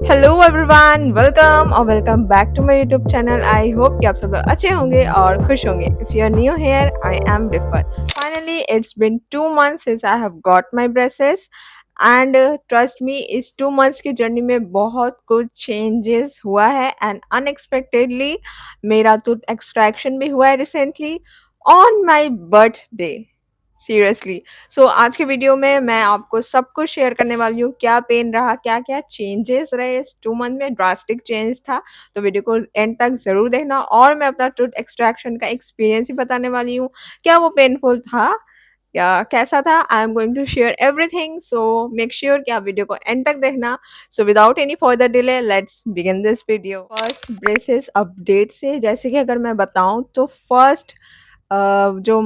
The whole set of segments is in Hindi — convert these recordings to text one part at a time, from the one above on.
हेलो एवरीवन, वेलकम और welcome back to my YouTube channel. I hope कि आप सब लोग अच्छे होंगे और खुश होंगे। If you are new here, I am Rifat. Finally it's been 2 months since I have got my braces and trust me, इस 2 months की जर्नी में बहुत कुछ चेंजेस हुआ है एंड अनएक्सपेक्टेडली मेरा तो एक्सट्रैक्शन भी हुआ है recently on my birthday. Seriously. So आज के वीडियो में मैं आपको सब कुछ शेयर करने वाली हूँ, क्या पेन रहा, क्या क्या चेंजेस रहे इस 2 मंथ में। ड्रास्टिक चेंज था, तो वीडियो को एंड तक ज़रूर देखना। और मैं अपना टूथ एक्सट्रैक्शन का एक्सपीरियंस ही बताने वाली हूँ, क्या वो पेनफुल था या कैसा था। I am going to share everything, so make sure कि आप वीडियो को एंड तक देखना। So without any further delay let's begin this video. First braces update से, जैसे कि अगर मैं बताऊं तो फर्स्ट जो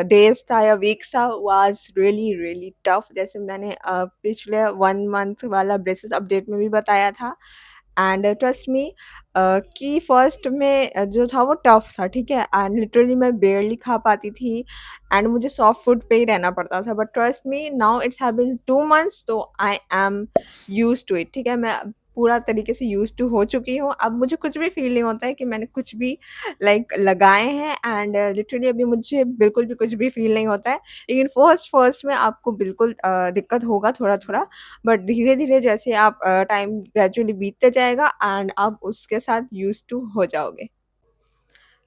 डेज था या वीक्स था वाज रियली रियली टफ। जैसे मैंने पिछले 1 मंथ वाला ब्रेसेस अपडेट में भी बताया था। एंड ट्रस्ट मी कि फर्स्ट में जो था वो टफ था, ठीक है। एंड लिटरली मैं बेयरली खा पाती थी एंड मुझे सॉफ्ट फूड पे ही रहना पड़ता था। But trust me, now it's have been 2 months, तो I am use to it, ठीक है। मैं पूरा तरीके से यूज टू हो चुकी हूँ। अब मुझे कुछ भी फील नहीं होता है कि मैंने कुछ भी लगाए हैं। एंड लिटरली अभी मुझे बिल्कुल भी कुछ भी फ़ील नहीं होता है। लेकिन फर्स्ट में आपको बिल्कुल दिक्कत होगा थोड़ा-थोड़ा, बट धीरे-धीरे जैसे आप टाइम ग्रेजुअली बीतते जाएगा एंड आप उसके साथ यूज़्ड टू हो जाओगे।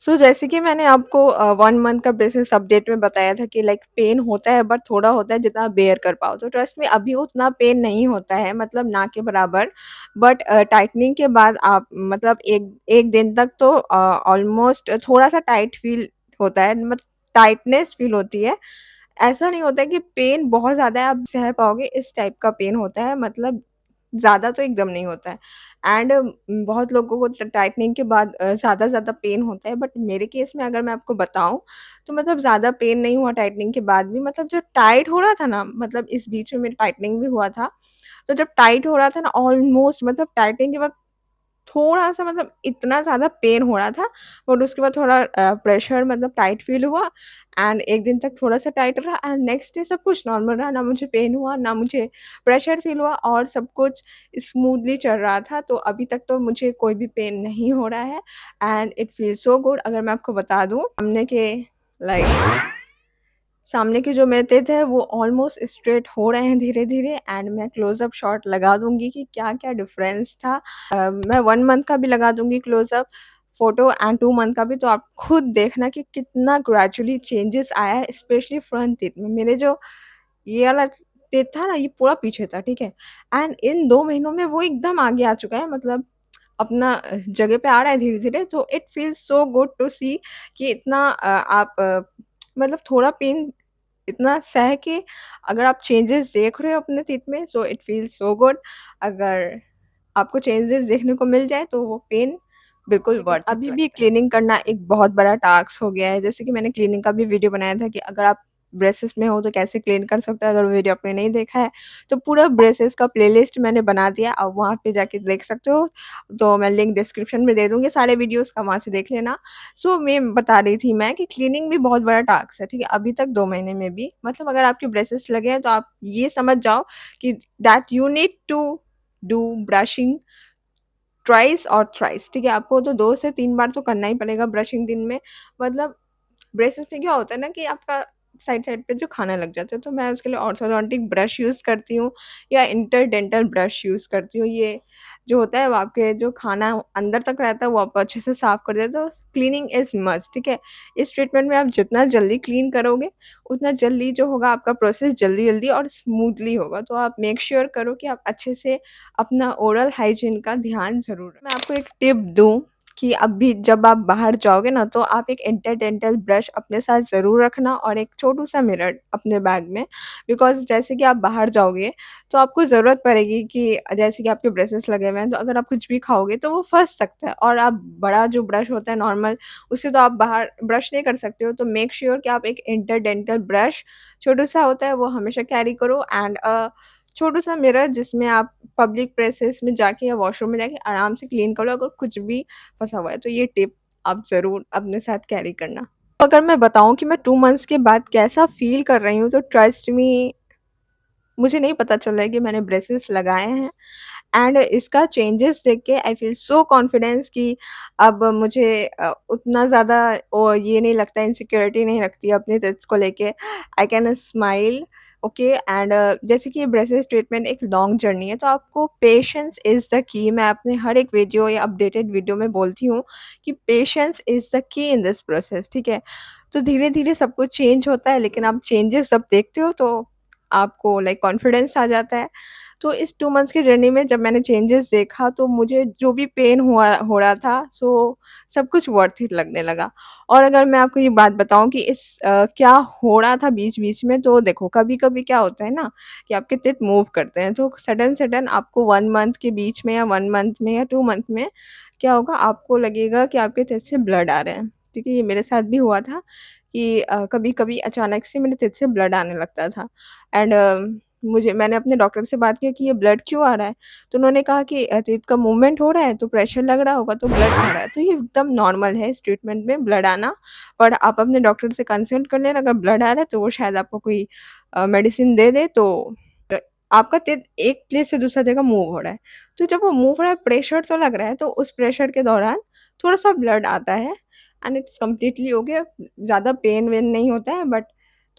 सो जैसे कि मैंने आपको 1 मंथ का बेसिस अपडेट में बताया था कि लाइक पेन होता है बट थोड़ा होता है जितना बेयर कर पाओ। तो ट्रस्ट में अभी उतना पेन नहीं होता है, मतलब ना के बराबर। बट टाइटनिंग के बाद आप मतलब एक 1 दिन तक तो ऑलमोस्ट थोड़ा-सा टाइट फ़ील होता है, टाइटनेस फ़ील होती है। ऐसा नहीं होता है कि पेन बहुत ज़्यादा है आप सह पाओगे, इस टाइप का पेन होता है, मतलब ज़्यादा तो एकदम नहीं होता है। एंड बहुत लोगों को टाइटनिंग के बाद ज़्यादा पेन होता है, बट मेरे केस में अगर मैं आपको बताऊँ तो मतलब ज़्यादा पेन नहीं हुआ टाइटनिंग के बाद भी। मतलब जो टाइट हो रहा था ना, मतलब इस बीच में मेरी टाइटनिंग भी हुआ था। तो जब टाइट हो रहा था ना, ऑलमोस्ट मतलब टाइटनिंग के बाद थोड़ा-सा मतलब इतना ज़्यादा पेन हो रहा था, बट उसके बाद थोड़ा प्रेशर मतलब टाइट फ़ील हुआ एंड 1 दिन तक थोड़ा-सा टाइट रहा एंड नेक्स्ट डे सब कुछ नॉर्मल रहा। ना मुझे पेन हुआ, ना मुझे प्रेशर फ़ील हुआ और सब कुछ स्मूथली चल रहा था। तो अभी तक तो मुझे कोई भी पेन नहीं हो रहा है and it feels so good. अगर मैं आपको बता दूँ, लाइक सामने के जो मेरे तेथ है वो ऑलमोस्ट स्ट्रेट हो रहे हैं धीरे-धीरे एंड मैं क्लोज़अप शॉट लगा दूँगी कि क्या-क्या डिफ़रेंस था। मैं 1 मंथ का भी लगा दूँगी क्लोज़अप फ़ोटो एंड 2 मंथ का भी, तो आप खुद देखना कि कितना ग्रेजुअली चेंजेस आया है, स्पेशली फ्रंट टीथ में। मेरे जो ये वाला टीथ था ना, ये पूरा पीछे था, ठीक है? एंड इन 2 महीनों में वो एकदम आगे आ चुका है, मतलब अपना जगह पे आ रहा है धीरे-धीरे। तो it feels so good to see कि इतना आप मतलब थोड़ा पेन इतना सह के अगर आप चेंजेस देख रहे हो अपने टीथ में, so it feels so good. अगर आपको चेंजेस देखने को मिल जाए तो वो पेन बिल्कुल लेकिन वर्थ इट अभी भी लगता है। क्लीनिंग करना एक बहुत बड़ा टास्क हो गया है। जैसे कि मैंने क्लीनिंग का भी वीडियो बनाया था कि अगर आप ब्रेसेस में हो तो कैसे क्लीन कर सकते हो। अगर वो वीडियो आपने नहीं देखा है तो पूरा ब्रेसेस का प्लेलिस्ट मैंने बना दिया, आप वहाँ पे जाके देख सकते हो। तो मैं लिंक डिस्क्रिप्शन में दे दूँगी सारे वीडियोज़ का, वहाँ से देख लेना। सो मैं बता रही थी मैं कि क्लीनिंग भी बहुत बड़ा टास्क है, ठीक है? अभी तक 2 महीने में भी मतलब अगर आपके ब्रेसेस लगे हैं तो आप ये समझ जाओ कि that you need to do brushing twice और थ्राइस, ठीक है? आपको तो 2 से 3 बार तो करना ही पड़ेगा ब्रशिंग दिन में। मतलब ब्रेसेस में क्या होता है ना कि आपका साइड-साइड पे जो खाना लग जाता है, तो मैं उसके लिए ऑर्थोडोंटिक ब्रश यूज़ करती हूँ या इंटरडेंटल ब्रश यूज़ करती हूँ। ये जो होता है वो आपके जो खाना अंदर तक रहता है वो आपको अच्छे से साफ़ कर देता है। तो क्लीनिंग इज़ मस्ट, ठीक है? इस ट्रीटमेंट में आप जितना जल्दी क्लीन करोगे, उतना जल्दी जो होगा आपका प्रोसेस जल्दी-जल्दी और स्मूथली होगा। तो आप मेक श्योर करो कि आप अच्छे से अपना ओरल हाइजीन का ध्यान ज़रूर रखें। मैं आपको एक टिप दूँ कि अभी जब आप बाहर जाओगे ना, तो आप एक इंटरडेंटल ब्रश अपने साथ ज़रूर रखना और एक छोटू-सा मिरर अपने बैग में। बिकॉज़ जैसे कि आप बाहर जाओगे, तो आपको ज़रूरत पड़ेगी कि जैसे कि आपके ब्रेसेस लगे हुए हैं, तो अगर आप कुछ भी खाओगे तो वो फँस सकता है और आप बड़ा जो ब्रश होता है नॉर्मल, उससे तो आप बाहर ब्रश नहीं कर सकते हो। तो मेक श्योर कि आप एक इंटरडेंटल ब्रश छोटू-सा होता है, वो हमेशा कैरी करो एंड छोटू-सा मिरर जिसमें आप पब्लिक प्लेसेस में जाके या वॉशरूम में जाके आराम से क्लीन कर लो अगर कुछ भी फँसा हुआ है। तो ये टिप आप ज़रूर अपने साथ कैरी करना। अगर मैं बताऊँ कि मैं 2 मंथ्स के बाद कैसा फ़ील कर रही हूँ, तो ट्रस्ट मी, मुझे नहीं पता चल रहा है कि मैंने ब्रेसेस लगाए हैं। एंड इसका चेंजेस देख के आई फील सो कॉन्फिडेंस कि अब मुझे उतना ज़्यादा ये नहीं लगता, इनसिक्योरिटी नहीं लगती अपने टिप्स को लेके। I can smile. Okay. And जैसे कि ये ब्रेसेस ट्रीटमेंट एक लॉन्ग जर्नी है, तो आपको पेशेंस इज़ द की। मैं अपने हर एक वीडियो या अपडेटेड वीडियो में बोलती हूँ कि patience is the key in this process, ठीक है? तो धीरे-धीरे सब कुछ चेंज होता है, लेकिन आप चेंजेस जब देखते हो तो आपको लाइक कॉन्फिडेंस आ जाता है। तो इस 2 मंथ्स की जर्नी में जब मैंने चेंजेस देखा, तो मुझे जो भी पेन हुआ हो रहा था, सो सब कुछ वर्थ इट लगने लगा। और अगर मैं आपको ये बात बताऊँ कि क्या हो रहा था बीच-बीच में, तो देखो कभी-कभी क्या होता है ना कि आपके टिप मूव करते हैं, तो सडन-सडन आपको 1 मंथ के बीच में या 1 मंथ में या 2 मंथ में क्या होगा, आपको लगेगा कि आपके टिप से ब्लड आ रहे हैं। ठीक है? ये मेरे साथ भी हुआ था कि कभी-कभी अचानक से मेरे टिप से ब्लड आने लगता था। एंड मुझे मैंने अपने डॉक्टर से बात की कि ये ब्लड क्यों आ रहा है? तो उन्होंने कहा कि टीथ का मूवमेंट हो रहा है, तो प्रेशर लग रहा होगा, तो ब्लड आ रहा है। तो ये एकदम नॉर्मल है इस ट्रीटमेंट में ब्लड आना, पर आप अपने डॉक्टर से कंसल्ट कर लेना। अगर ब्लड आ रहा है, तो वो शायद आपको कोई मेडिसिन दे दे, तो अ, आपका टीथ एक प्लेस से दूसरा जगह मूव हो रहा है। तो जब वो मूव हो रहा है, प्रेशर तो लग रहा है, तो उस प्रेशर के दौरान थोड़ा-सा ब्लड आता है एंड इट्स कंप्लीटली ओके। ज़्यादा पेन-वेन नहीं होता है, बट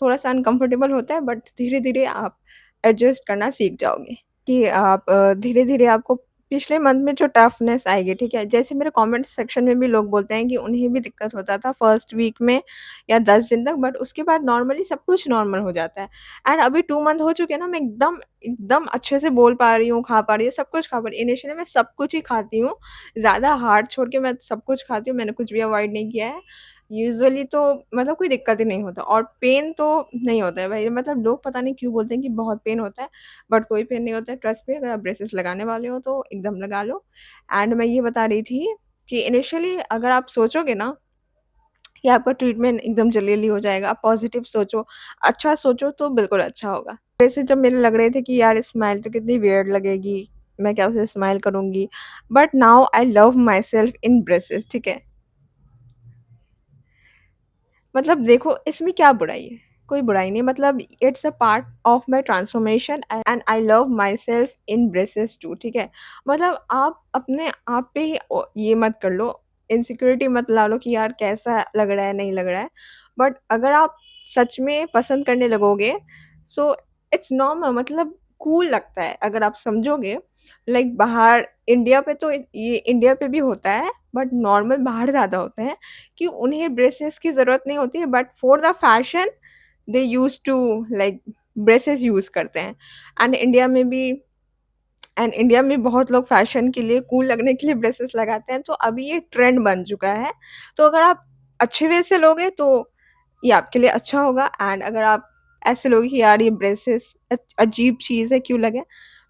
थोड़ा-सा अनकंफर्टेबल होता है, बट धीरे-धीरे आप एडजस्ट करना सीख जाओगे कि आप धीरे-धीरे आपको पिछले मंथ में जो टफनेस आएगी, ठीक है? जैसे मेरे कमेंट सेक्शन में भी लोग बोलते हैं कि उन्हें भी दिक्कत होता था फर्स्ट वीक में या 10 दिन तक, बट उसके बाद नॉर्मली सब कुछ नॉर्मल हो जाता है। एंड अभी 2 मंथ हो चुके हैं ना, मैं एकदम एकदम अच्छे से बोल पा रही हूँ, खा पा रही हूँ, सब कुछ खा पा रही हूँ। इनिशियली मैं सब कुछ ही खाती हूँ, ज़्यादा हार्ड छोड़ के मैं सब कुछ खाती हूँ, मैंने कुछ भी अवॉइड नहीं किया है। यूजुअली तो मतलब कोई दिक्कत ही नहीं होता और पेन तो नहीं होता है भाई, मतलब लोग पता नहीं क्यों बोलते हैं कि बहुत पेन होता है, बट कोई पेन नहीं होता है, ट्रस्ट मी। अगर आप ब्रेसेस लगाने वाले हो तो एकदम लगा लो। एंड मैं ये बता रही थी कि इनिशियली अगर आप सोचोगे ना कि आपका ट्रीटमेंट एकदम जल्दी-जल्दी हो जाएगा, आप पॉजिटिव सोचो, अच्छा सोचो, तो बिल्कुल अच्छा होगा। वैसे जब मेरे लग रहे थे कि यार स्माइल तो कितनी वियर्ड लगेगी, मैं कैसे स्माइल करूँगी, but now I love my self in braces, ठीक है? मतलब देखो इसमें क्या बुराई है? कोई बुराई नहीं, मतलब it's a part of my transformation and I love myself in braces too, ठीक है? मतलब आप अपने आप पे ही ये मत कर लो, इनसिक्योरिटी मत ला लो कि यार कैसा लग रहा है, नहीं लग रहा है। बट अगर आप सच में पसंद करने लगोगे, सो इट्स नॉर्मल, मतलब कूल लगता है अगर आप समझोगे। लाइक बाहर इंडिया पे तो ये इंडिया पे भी होता है, बट नॉर्मल बाहर ज़्यादा होता है कि उन्हें ब्रेसेस की ज़रूरत नहीं होती है, but for the fashion they used to like braces use करते हैं। एंड इंडिया में भी एंड इंडिया में बहुत लोग फैशन के लिए, कूल लगने के लिए ब्रेसेस लगाते हैं, तो अभी ये ट्रेंड बन चुका है। तो अगर आप अच्छे वे से लोगे तो ये आपके लिए अच्छा होगा, एंड अगर आप ऐसे लोगे कि यार ये ब्रेसेस अजीब चीज़ है, क्यों लगे?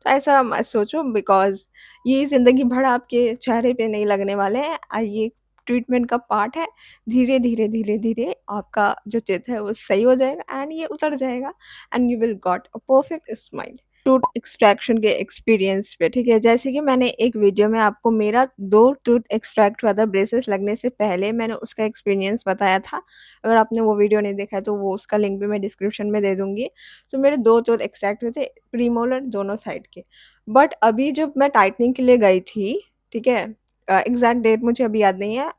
तो ऐसा मत सोचो, बिकॉज़ ये ज़िंदगी भर आपके चेहरे पे नहीं लगने वाले हैं। ये ट्रीटमेंट का पार्ट है। धीरे-धीरे, धीरे-धीरे आपका जो चित है वो सही हो जाएगा एंड ये उतर जाएगा and you will got a perfect smile. Tooth extraction के एक्सपीरियंस पे, ठीक है? जैसे कि मैंने एक वीडियो में आपको मेरा 2 टूथ एक्सट्रैक्ट हुआ था ब्रेसेस लगने से पहले, मैंने उसका एक्सपीरियंस बताया था। अगर आपने वो वीडियो नहीं देखा है तो वो उसका लिंक भी मैं डिस्क्रिप्शन में दे दूँगी। तो मेरे 2 टूथ एक्सट्रैक्ट हुए थे, प्रीमोलर दोनों साइड के। बट अभी जब मैं टाइटनिंग के लिए गई थी, ठीक है? एग्ज़ैक्ट डेट मुझे अभी याद नहीं है।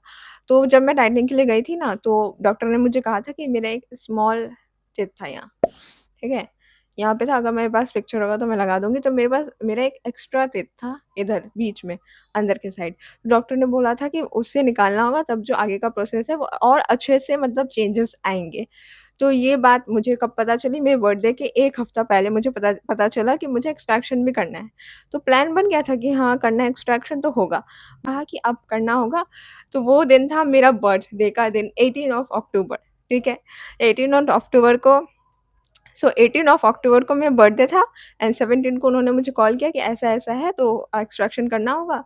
तो जब मैं टाइटनिंग के लिए गई थी ना, तो डॉक्टर ने मुझे कहा था कि मेरा एक स्मॉल टिप था यहाँ, ठीक है? यहाँ पे था, अगर मेरे पास पिक्चर होगा तो मैं लगा दूँगी, तो मेरा एक एक्स्ट्रा टिप था इधर बीच में, अंदर के साइड। डॉक्टर ने बोला था कि उससे निकालना होगा, तब जो आगे का प्रोसेस है वो और अच्छे से मतलब चेंजेस आएँगे। तो ये बात मुझे कब पता चली, मेरे बर्थडे के 1 हफ्ता पहले मुझे पता पता चला कि मुझे एक्सट्रैक्शन भी करना है। तो प्लान बन गया था कि हाँ, करना है एक्सट्रैक्शन तो होगा। कहा कि अब करना होगा, तो वो दिन था मेरा बर्थडे का दिन, 18 ऑफ अक्टूबर, ठीक है? 18 ऑफ अक्टूबर को, सो 18 ऑफ अक्टूबर को मेरा बर्थडे था एंड 17 को उन्होंने मुझे कॉल किया कि ऐसा-ऐसा है, तो एक्सट्रैक्शन करना होगा।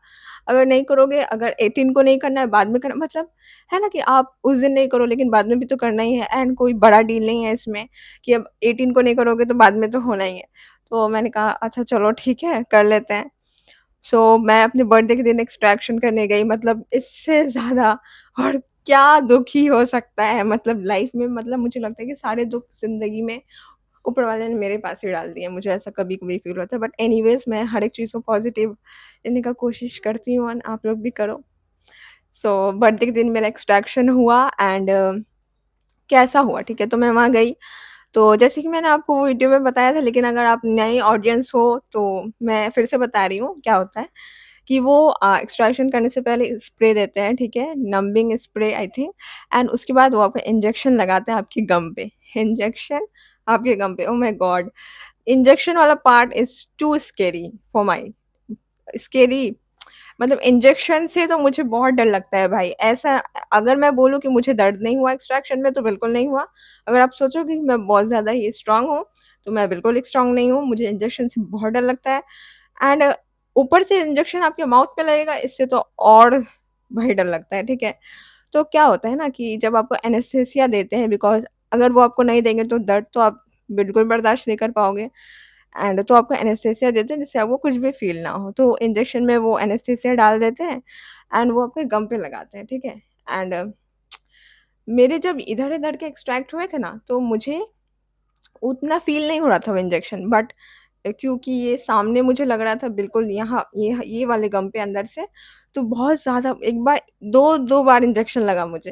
अगर नहीं करोगे, अगर 18 को नहीं करना है, बाद में करना, मतलब है ना कि आप उस दिन नहीं करो लेकिन बाद में भी तो करना ही है, एंड कोई बड़ा डील नहीं है इसमें कि अब 18 को नहीं करोगे तो बाद में तो होना ही है। तो मैंने कहा अच्छा चलो ठीक है, कर लेते हैं। सो मैं अपने बर्थडे के दिन एक्सट्रैक्शन करने गई, मतलब इससे ज़्यादा और क्या दुःख ही हो सकता है, मतलब लाइफ़ में, मतलब मुझे लगता है कि सारे दुःख ज़िंदगी में ऊपर वाले ने मेरे पास ही डाल दिए, मुझे ऐसा कभी-कभी फ़ील होता है। बट एनीवेज़ मैं हर एक चीज़ को पॉज़िटिव लेने का कोशिश करती हूँ एंड आप लोग भी करो। सो बर्थडे के दिन मेरा एक्सट्रैक्शन हुआ एंड कैसा हुआ, ठीक है? तो मैं वहाँ गई, तो जैसे कि मैंने आपको वो वीडियो में बताया था, लेकिन अगर आप नए ऑडियंस हो तो मैं फिर से बता रही हूँ क्या होता है कि वो एक्सट्रैक्शन करने से पहले स्प्रे देते हैं, ठीक है? Numbing spray I think, and उसके बाद वो आपको इंजेक्शन लगाते हैं आपकी गम पे। इंजेक्शन आपके गम पे, ओह माय गॉड! इंजेक्शन वाला part is too scary for my scary, मतलब इंजेक्शन से तो मुझे बहुत डर लगता है भाई। ऐसा अगर मैं बोलूँ कि मुझे दर्द नहीं हुआ एक्सट्रैक्शन में तो बिल्कुल नहीं हुआ। अगर आप सोचोगे कि मैं बहुत ज़्यादा ही स्ट्रॉन्ग हूँ, तो मैं बिल्कुल स्ट्रॉन्ग नहीं हूँ। मुझे इंजेक्शन से बहुत डर लगता है एंड ऊपर से इंजेक्शन आपके माउथ पे लगेगा, इससे तो और भाई डर लगता है, ठीक है? तो क्या होता है ना कि जब आपको एनेस्थीसिया देते हैं, बिकॉज़ अगर वो आपको नहीं देंगे तो दर्द तो आप बिल्कुल बर्दाश्त नहीं कर पाओगे एंड तो आपको एनेस्थीसिया देते हैं जिससे आपको कुछ भी फ़ील ना हो। तो इंजेक्शन में वो एनेस्थीसिया डाल देते हैं एंड वो आपके गम पे लगाते हैं, ठीक है? एंड मेरे जब इधर-इधर के एक्सट्रैक्ट हुए थे ना, तो मुझे उतना फ़ील नहीं हो रहा था वो इंजेक्शन, बट क्योंकि ये सामने मुझे लग रहा था बिल्कुल यहाँ ये वाले गम पे अंदर से, तो बहुत ज़्यादा एक बार 2 बार इंजेक्शन लगा मुझे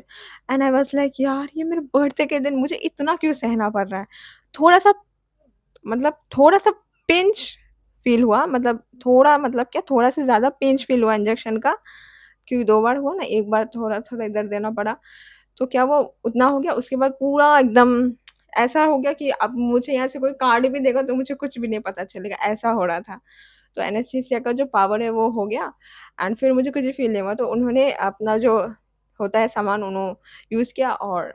एंड आई वाज़ लाइक यार ये मेरे बर्थडे के दिन मुझे इतना क्यों सहना पड़ रहा है? थोड़ा-सा मतलब थोड़ा-सा पिंच फ़ील हुआ, मतलब थोड़ा मतलब क्या, थोड़ा से ज़्यादा पिंच फ़ील हुआ इंजेक्शन का, क्योंकि 2 बार हुआ ना, 1 बार थोड़ा-थोड़ा इधर देना पड़ा, तो क्या वो उतना हो गया, उसके बाद पूरा एकदम ऐसा हो गया कि अब मुझे यहाँ से कोई कार्ड भी देगा तो मुझे कुछ भी नहीं पता चलेगा, ऐसा हो रहा था। तो एनेस्थीसिया का जो पावर है वो हो गया एंड फिर मुझे कुछ भी फ़ील नहीं हुआ, तो उन्होंने अपना जो होता है सामान यूज़ किया और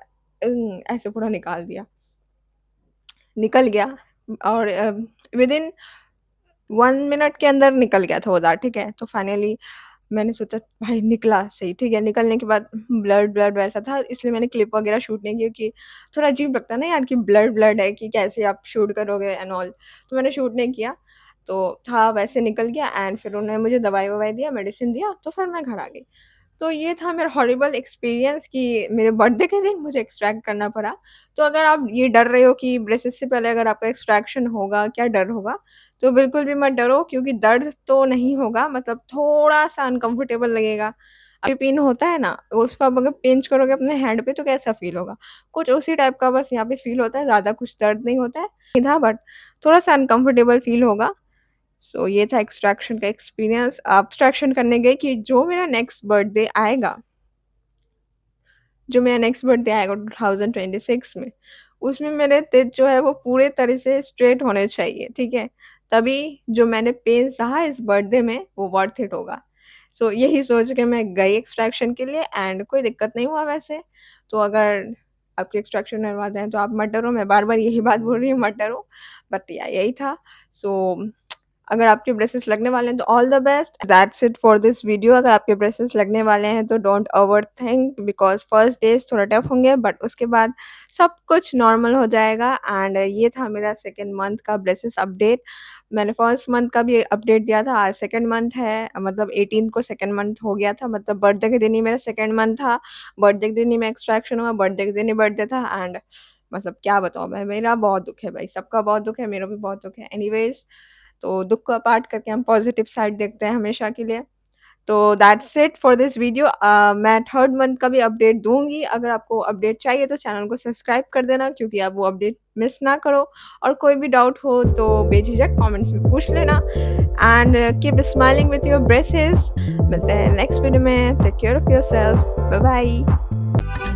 ऐसे पूरा निकाल दिया। निकल गया और विदिन 1 मिनट के अंदर निकल गया था वो दाँत, ठीक है? तो फाइनली मैंने सोचा भाई निकला सही, ठीक है? निकलने के बाद ब्लड वैसा था, इसलिए मैंने क्लिप वगैरह शूट नहीं की, क्योंकि थोड़ा अजीब लगता है ना यार कि ब्लड है कि कैसे आप शूट करोगे एंड ऑल, तो मैंने शूट नहीं किया। तो था वैसे निकल गया एंड फिर उन्होंने मुझे दवाई-ववाई दिया, मेडिसिन दिया, तो फिर मैं घर आ गई। तो ये था मेरा हॉरिबल एक्सपीरियंस कि मेरे बर्थडे के दिन मुझे एक्सट्रैक्ट करना पड़ा। तो अगर आप ये डर रहे हो कि ब्रेसेस से पहले अगर आपका एक्सट्रैक्शन होगा, क्या डर होगा? तो बिल्कुल भी मत डरो, क्योंकि दर्द तो नहीं होगा, मतलब थोड़ा-सा अनकम्फर्टेबल लगेगा। अभी पिन होता है ना, उसको आप अगर पिंच करोगे अपने हैंड पे तो कैसा फ़ील होगा? कुछ उसी टाइप का बस यहाँ पे फ़ील होता है, ज़्यादा कुछ दर्द नहीं होता है। था बट थोड़ा-सा अनकम्फर्टेबल फ़ील होगा। सो ये था एक्सट्रैक्शन का एक्सपीरियंस। अब एक्सट्रैक्शन करने गई कि जो मेरा नेक्स्ट बर्थडे आएगा 2026 में, उसमें मेरे तेथ जो है वो पूरे तरह से स्ट्रेट होने चाहिए, ठीक है? तभी जो मैंने पेन सहा इस बर्थडे में वो वर्थ इट होगा। सो यही सोच के मैं गई एक्सट्रैक्शन के लिए एंड कोई दिक्कत नहीं हुआ वैसे। तो अगर आपके एक्सट्रैक्शन करवाते हैं तो आप मत डरो, मैं बार-बार यही बात बोल रही हूँ मत डरो। बट या यही था। सो अगर आपके ब्रेसेस लगने वाले हैं तो all the best. That's it for this video. अगर आपके ब्रेसेस लगने वाले हैं तो don't overthink, because first days थोड़ा टफ होंगे बट उसके बाद सब कुछ नॉर्मल हो जाएगा एंड ये था मेरा सेकंड मंथ का ब्रेसेस अपडेट। मैंने फर्स्ट मंथ का भी अपडेट दिया था, आज सेकंड मंथ है, मतलब 18 को सेकंड मंथ हो गया था, मतलब बर्थडे के दिन ही मेरा सेकंड मंथ था। बर्थडे के दिन ही मैं एक्सट्रैक्शन हुआ, बर्थडे के दिन ही बर्थडे था एंड मतलब क्या बताऊँ मैं, मेरा बहुत दुःख है भाई, सबका बहुत दुःख है, मेरा भी बहुत दुःख है। एनीवेज़, तो दुःख को अपार्ट करके हम पॉज़िटिव साइड देखते हैं हमेशा के लिए। तो that's it for this video. मैं थर्ड मंथ का भी अपडेट दूँगी। अगर आपको अपडेट चाहिए तो चैनल को सब्सक्राइब कर देना, क्योंकि आप वो अपडेट मिस ना करो और कोई भी डाउट हो तो बेझिझक कमेंट्स में पूछ लेना and keep smiling with your braces. मिलते हैं नेक्स्ट वीडियो में। Take care of yourself. Bye bye.